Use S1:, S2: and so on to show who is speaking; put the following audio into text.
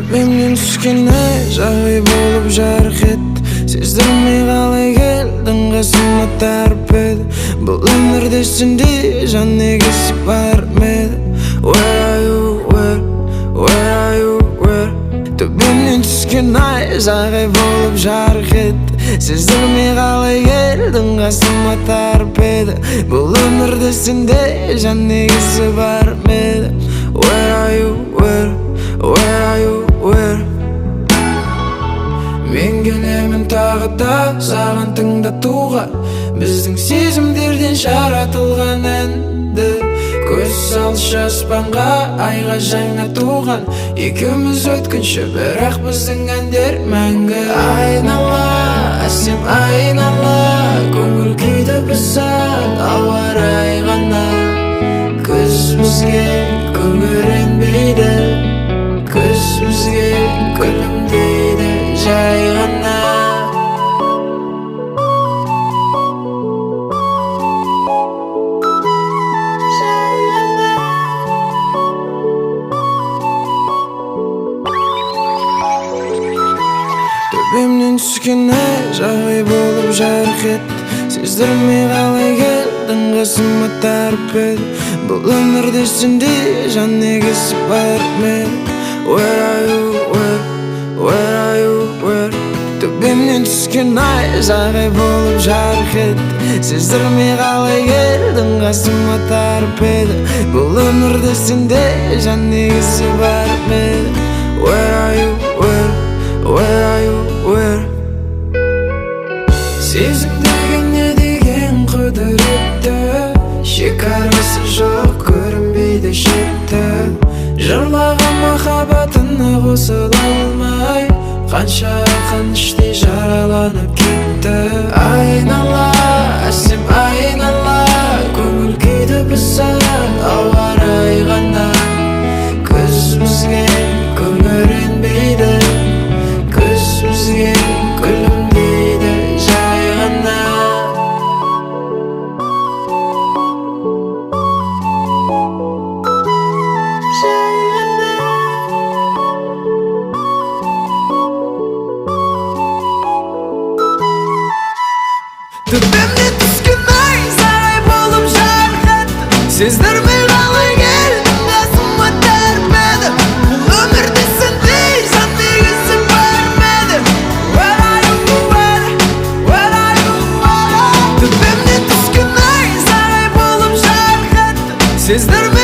S1: Төбемнен түскені жағи болып жарқ етті. Сездірмей қалай келдің қасыма тарп еді. Бұл өмірде сенде жан негізі бар ма еді? Where are you, where are you, where? Төбемнен түскен ай жағи болып жарқ етті. Сездірмей қалай келдің қасыма тарп еді. Бұл өмірде сенде жан негізі бар ма еді? Where are you, where are you, where? Мен келемін тағы да саған тыңдатуға біздің сезімдерден жаратылған әнді. Көз салшы аспанға, айға жаңа туған. Екеуміз өткінші, бірақ біздің әндер мәңгі. Айнала, әсем айнала, көңіл күйді бұзады ауа райы ғана. Көз бізге күңіренбейді, көз бізге күлімдейді жай ғана. Төбемнен түскен ай жағи болып жарқ етті. Сездірмей қалай келдің қасыма тарп еді. Бұл өмірде сенде жан негізі бар ма еді? Where are you, where are you, where? Төбемнен түскен ай жағи болып жарқ етті. Сездірмей қалай келдің қасыма тарп еді. Бұл өмірде сенде жан негізі бар ма еді? Where are you, where are you, where? Сезім деген не деген құдіретті, шекарасы жоқ көрінбейді шекті. Жырлаған махаббатына қосыла алмай, қанша ақын іштей жараланып кетті. Айнала, әсем айнала, көңіл күйді бұзады ауа райы ғана. Көз бізге күңіренбейді, көз бізге күлімдейді жай ғана. Төбемнен түскен ай сарай болып жарқ етті. Сездірмей қалай келдің қасыма тарп еді. Бұл өмірде сенде жан негізі бар ма еді? Where are you, where are you, where? Төбемнен түскен ай сарай болып жарқ етті. Сездірмей